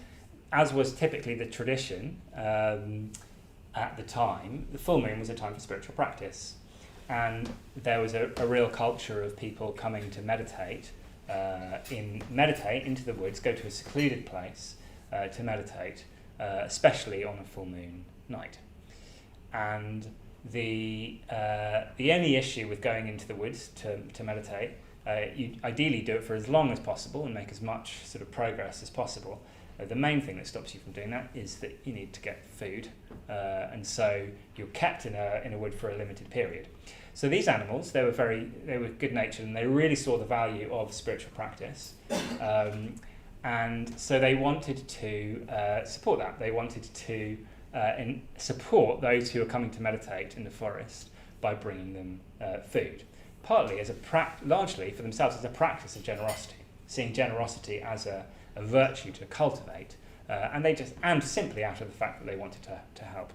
as was typically the tradition at the time, the full moon was a time for spiritual practice. And there was a real culture of people coming to meditate into the woods, go to a secluded place to meditate, especially on a full moon night. And the only issue with going into the woods to meditate, you ideally do it for as long as possible and make as much sort of progress as possible. The main thing that stops you from doing that is that you need to get food, and so you're kept in a wood for a limited period. So these animals, they were good natured, and they really saw the value of spiritual practice, and so they wanted to support that. They wanted to support those who are coming to meditate in the forest by bringing them food, partly as largely for themselves as a practice of generosity, seeing generosity as a virtue to cultivate, and simply out of the fact that they wanted to help.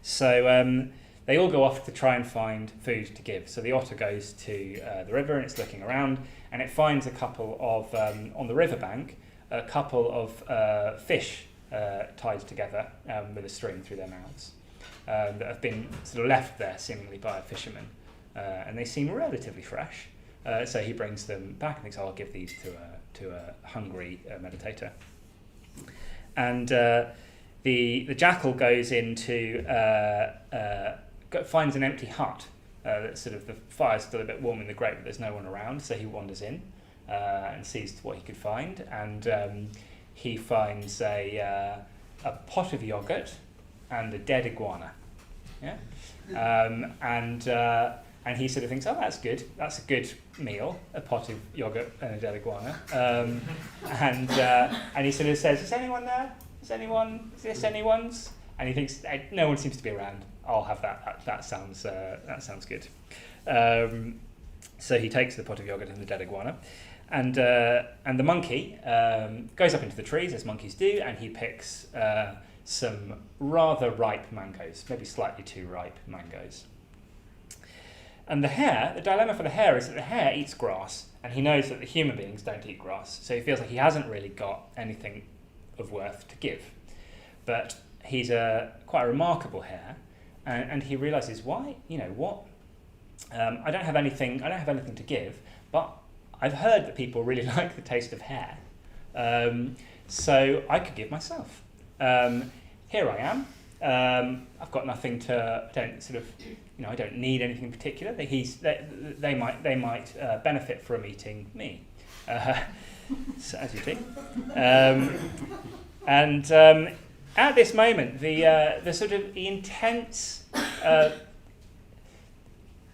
So they all go off to try and find food to give. So the otter goes to the river and it's looking around, and it finds a couple of on the riverbank, a couple of fish tied together with a string through their mouths that have been sort of left there seemingly by a fisherman, and they seem relatively fresh. So he brings them back and thinks, I'll give these to a hungry meditator. And the jackal goes into finds an empty hut. That's sort of the fire's still a bit warm in the grate, but there's no one around. So he wanders in and sees what he could find, and he finds a pot of yogurt and a dead iguana. Yeah, and he sort of thinks, oh, that's good. That's a good meal, a pot of yogurt and a dead iguana. And he sort of says, is anyone there? Is this anyone's? And he thinks, no one seems to be around. I'll have that. That sounds good. So he takes the pot of yogurt and the dead iguana, and the monkey goes up into the trees, as monkeys do, and he picks some rather ripe mangoes, maybe slightly too ripe mangoes. And the dilemma for the hare is that the hare eats grass, and he knows that the human beings don't eat grass, so he feels like he hasn't really got anything of worth to give. But he's quite a remarkable hare, and he realizes, why? I don't have anything to give, but I've heard that people really like the taste of hare, so I could give myself. Here I am. I've got nothing to. I don't need anything in particular. They might benefit from eating me, so, as you do. And at this moment, the sort of the intense.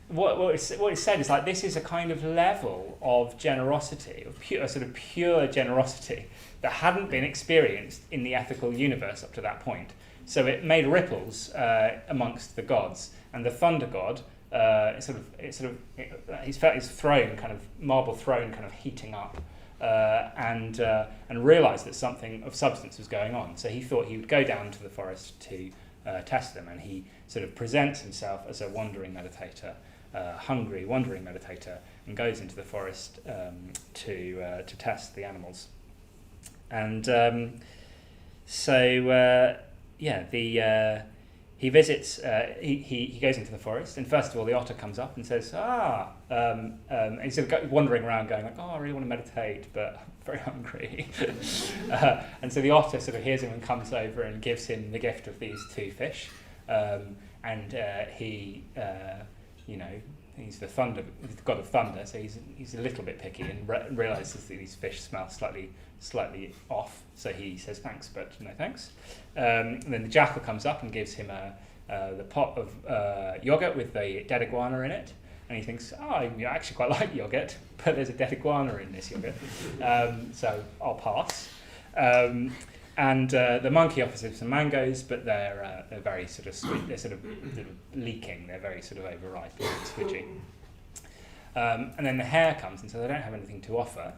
What is said is like, this is a kind of level of generosity, of pure generosity that hadn't been experienced in the ethical universe up to that point. So it made ripples amongst the gods, and the thunder god, his throne, kind of marble throne, kind of heating up, and realised that something of substance was going on. So he thought he would go down to the forest to test them, and he sort of presents himself as a wandering meditator, hungry wandering meditator, and goes into the forest to test the animals. And he visits. He goes into the forest, and first of all, the otter comes up and says, and he's sort of wandering around, going like, I really want to meditate, but I'm very hungry. And so the otter sort of hears him and comes over and gives him the gift of these two fish, he's the god of thunder, so he's a little bit picky and realizes that these fish smell slightly off. So he says thanks, but no thanks. And then the jackal comes up and gives him the pot of yogurt with the dead iguana in it, and he thinks, I actually quite like yogurt, but there's a dead iguana in this yogurt, so I'll pass. And the monkey offers him some mangoes, but they're very sort of sweet. They're sort of leaking. They're very sort of overripe and squidgy. And then the hare comes and says, I don't have anything to offer,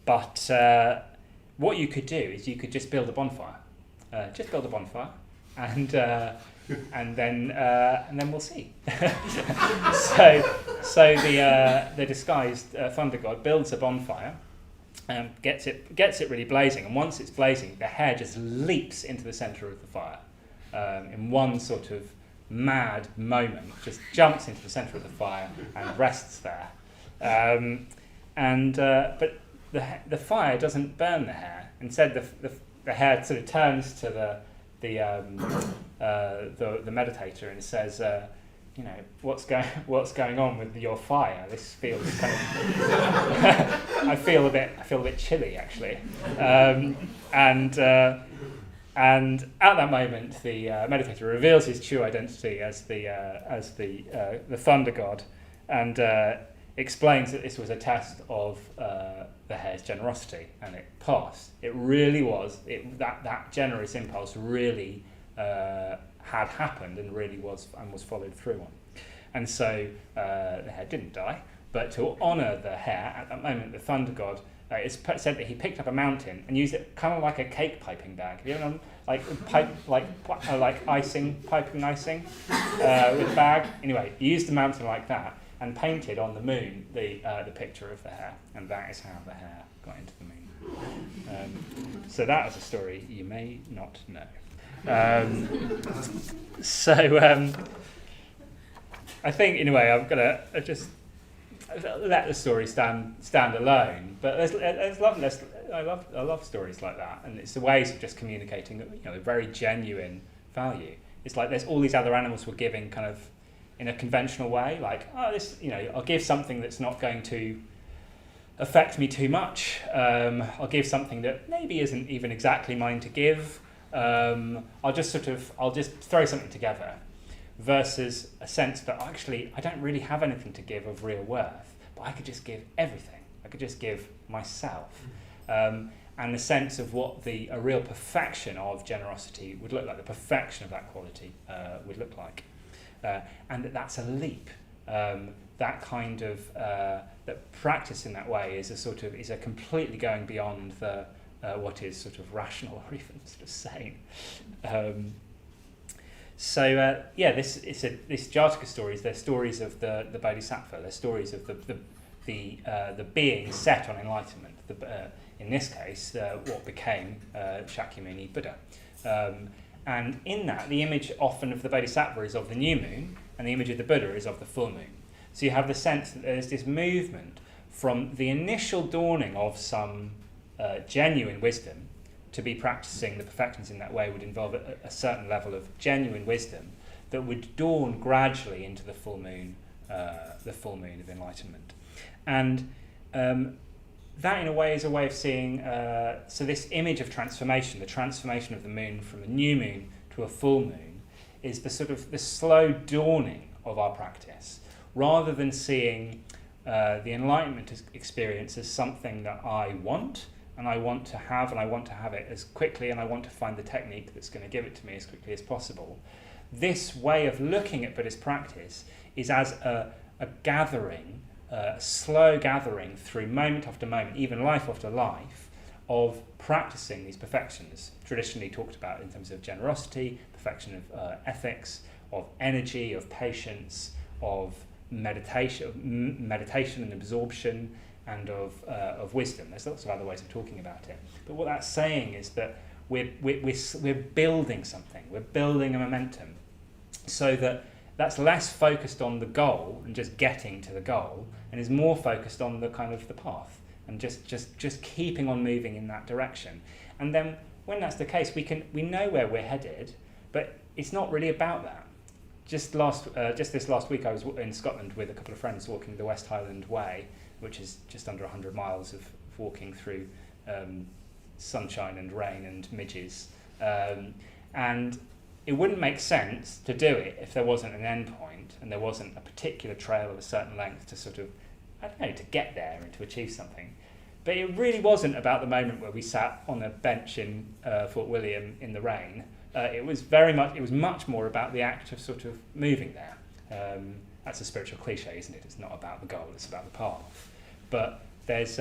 But what you could do is you could just build a bonfire. And then we'll see. so the disguised thunder god builds a bonfire, gets it really blazing, and once it's blazing, the hare just leaps into the centre of the fire in one sort of mad moment, just jumps into the centre of the fire and rests there. But the fire doesn't burn the hare. Instead, the hare sort of turns to the meditator and says, what's going on with your fire? This feels kind of I feel a bit chilly, actually. And at that moment, the meditator reveals his true identity as the thunder god, and explains that this was a test of the hare's generosity, and it passed. It really was. That generous impulse really had happened and really was followed through on. And so the hare didn't die, but to honour the hare at that moment, the thunder god, it's said that he picked up a mountain and used it kind of like a cake piping bag. Have you ever done like icing, piping icing with a bag? Anyway, he used the mountain like that and painted on the moon the picture of the hare, and that is how the hare got into the moon. So that is a story you may not know. I think in a way I'm gonna just let the story stand alone. But I love stories like that, and it's the ways of just communicating, a very genuine value. It's like there's all these other animals we're giving kind of in a conventional way, like I'll give something that's not going to affect me too much. I'll give something that maybe isn't even exactly mine to give. I'll just throw something together, versus a sense that actually I don't really have anything to give of real worth, but I could just give everything. I could just give myself. And the sense of what a real perfection of generosity would look like, the perfection of that quality would look like. And that's a leap. That kind of that practice in that way is a completely going beyond the what is sort of rational or even sort of sane. This Jataka stories. They're stories of the Bodhisattva. They're stories of the being set on enlightenment. In this case, what became Shakyamuni Buddha. And in that, the image often of the Bodhisattva is of the new moon, and the image of the Buddha is of the full moon. So you have the sense that there's this movement from the initial dawning of some genuine wisdom. To be practicing the perfections in that way would involve a certain level of genuine wisdom that would dawn gradually into the full moon of enlightenment. And that, in a way, is a way of seeing. So this image of transformation, the transformation of the moon from a new moon to a full moon, is the slow dawning of our practice, rather than seeing the enlightenment experience as something that I want. And I want to have, and I want to have it as quickly, and I want to find the technique that's going to give it to me as quickly as possible. This way of looking at Buddhist practice is as a gathering, a slow gathering through moment after moment, even life after life, of practicing these perfections, traditionally talked about in terms of generosity, perfection of ethics, of energy, of patience, of meditation and absorption, and of wisdom. There's lots of other ways of talking about it. But what that's saying is that we're building something. We're building a momentum, so that's less focused on the goal and just getting to the goal, and is more focused on the kind of the path and just keeping on moving in that direction. And then when that's the case, we know where we're headed, but it's not really about that. Just this last week, I was in Scotland with a couple of friends walking the West Highland Way, which is just under 100 miles of walking through sunshine and rain and midges. And it wouldn't make sense to do it if there wasn't an end point and there wasn't a particular trail of a certain length to to get there and to achieve something. But it really wasn't about the moment where we sat on a bench in Fort William in the rain. It was much more about the act of sort of moving there. That's a spiritual cliche, isn't it? It's not about the goal, it's about the path. But there's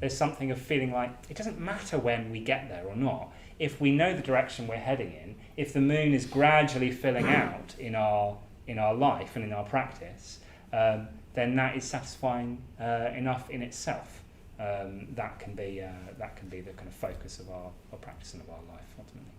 something of feeling like it doesn't matter when we get there or not. If we know the direction we're heading in, if the moon is gradually filling out in our life and in our practice, then that is satisfying enough in itself. That can be the kind of focus of our practice and of our life ultimately.